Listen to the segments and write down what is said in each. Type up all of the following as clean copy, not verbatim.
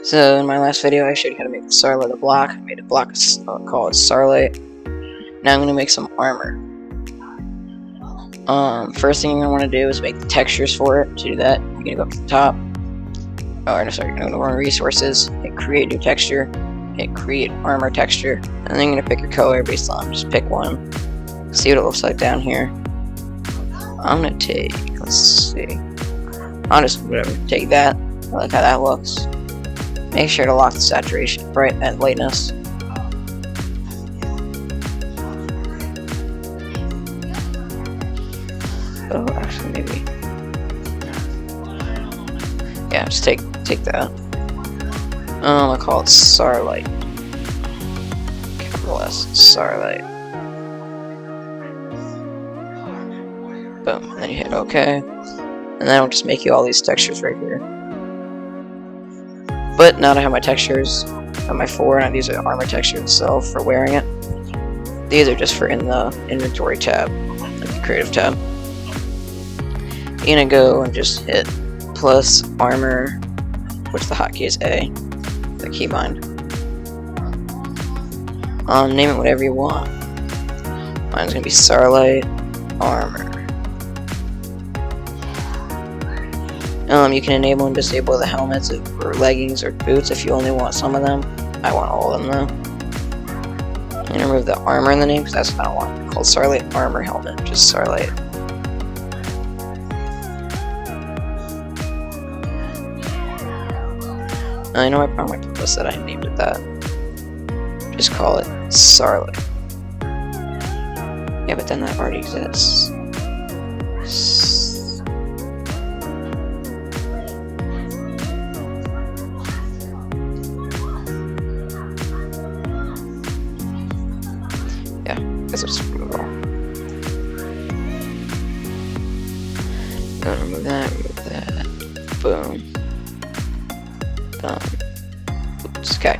So in my last video I showed you how to make the Starlight a block. I made a block called Starlight. Now I'm going to make some armor. First thing you're going to want to do is make the textures for it. To do that, you're going to go up to the top. Or no, sorry, you're going to go to resources, hit create new texture, hit create armor texture, and then you're going to pick your color based on, just pick one. See what it looks like down here. I'm going to take, let's see, I'll just, whatever, take that. I like how that looks. Make sure to lock the saturation, bright, and lightness. Oh, actually, maybe. Yeah, just take that. I'll call it Starlight. Capital S, Starlight. Boom, and then you hit OK. And then it'll just make you all these textures right here. But now that I have my textures, I have my 4, and these are the armor texture itself for wearing it. These are just for in the inventory tab, like the creative tab. You're gonna go and just hit plus armor, which the hotkey is A, the keybind. Name it whatever you want. Mine's gonna be Starlight Armor. You can enable and disable the helmets or leggings or boots if you only want some of them. I want all of them though. I'm gonna remove the armor in the name because that's what I don't want. It's called Starlight Armor Helmet, just Starlight. I know I probably put this that I named it that. Just call it Starlight. Yeah, but then that already exists. Yeah, because it's removable. Gonna remove that, boom. Oops, okay.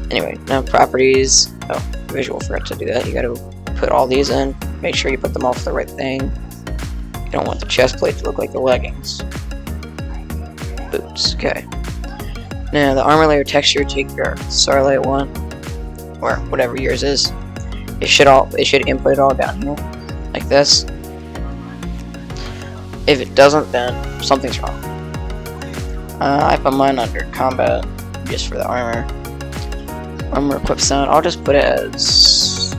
Anyway, now properties. Oh, visual for it to do that. You gotta put all these in. Make sure you put them all for the right thing. You don't want the chest plate to look like the leggings. Boots. Okay. Now the armor layer texture. Take your Starlight one, or whatever yours is. It should input it all down here, like this. If it doesn't, then something's wrong. I put mine under combat, just for the armor. Armor equip sound, I'll just put it as...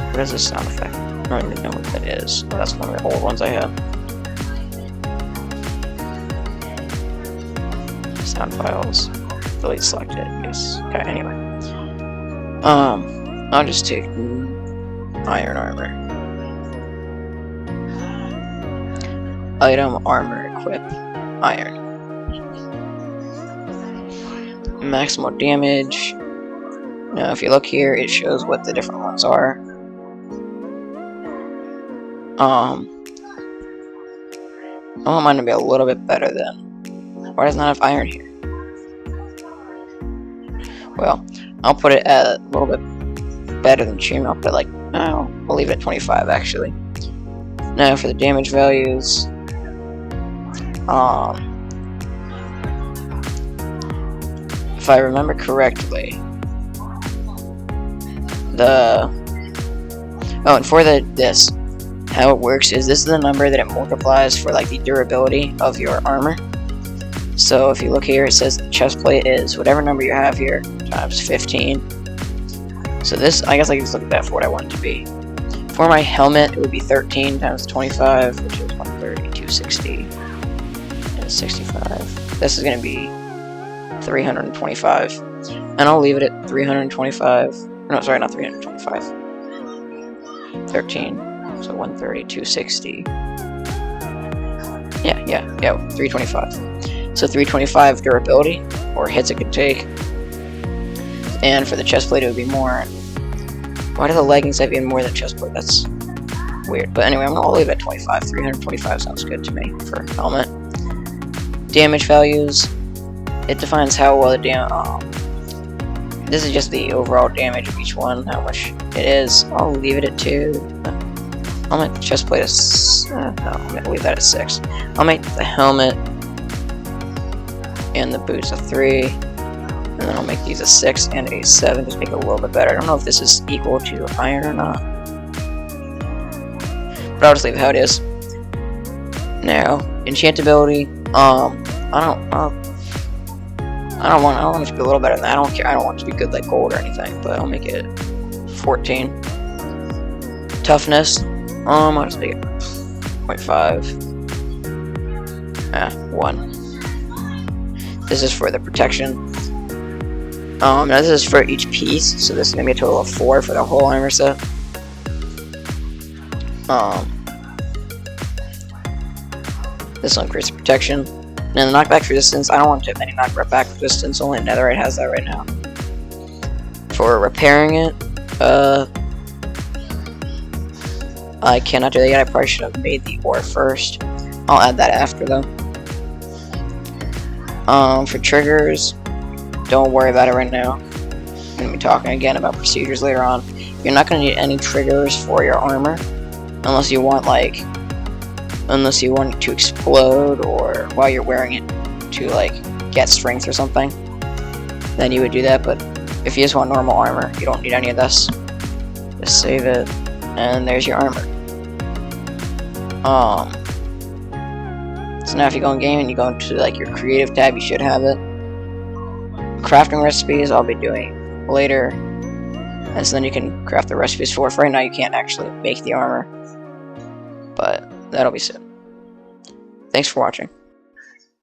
What is this sound effect? I don't even know what that is. Oh, that's one of the old ones I have. Sound files. Delete selected, yes. Okay, anyway. I'll just take iron armor. Item armor equip iron. Maximal damage. Now if you look here, it shows what the different ones are. I want mine to be a little bit better then. Why does it not have iron here? Well, I'll put it at a little bit better than Chim. I'll put it like, oh, we'll leave it at 25 actually. Now for the damage values, if I remember correctly, and for this, how it works is this is the number that it multiplies for like the durability of your armor. So if you look here, it says the chest plate is whatever number you have here times 15. So this, I guess I can just look at that for what I want it to be. For my helmet, it would be 13 times 25, which is 130, 260, and 65. This is going to be 325, and I'll leave it at 325. No, sorry, not 325. 13. So 130, 260. Yeah, 325. So 325 durability, or hits it could take. And for the chest plate, it would be more. Why do the leggings have even more than chest plate? That's weird. But anyway, I'm gonna leave it at 25. 325 sounds good to me for helmet. Damage values. It defines how well the damage. This is just the overall damage of each one, how much it is. I'll leave it at 2. I'll make the chest plate no, I'm gonna leave that at 6. I'll make the helmet and the boots a 3, and then I'll make these a 6 and a 7, just make it a little bit better. I don't know if this is equal to iron or not, but I'll just leave it how it is. Now, enchantability, I don't want it to be a little better than that. I don't care. I don't want it to be good like gold or anything, but I'll make it 14. Toughness, I'll just make it 0.5. 1. This is for the protection. Now this is for each piece, so this is gonna be a total of 4 for the whole armor set. This one increases protection. Now the knockback resistance, I don't want to have any knockback resistance, only netherite has that right now. For repairing it, I cannot do that yet. I probably should have made the ore first. I'll add that after though. For triggers, don't worry about it right now. I'm gonna be talking again about procedures later on. You're not gonna need any triggers for your armor, unless you want it to explode, or while you're wearing it to like get strength or something, then you would do that. But if you just want normal armor, you don't need any of this. Just save it, and there's your armor. So now if you go in game and you go into like your creative tab, you should have it. Crafting recipes I'll be doing later, and so then you can craft the recipes for it. For right now you can't actually make the armor, but that'll be soon. Thanks for watching.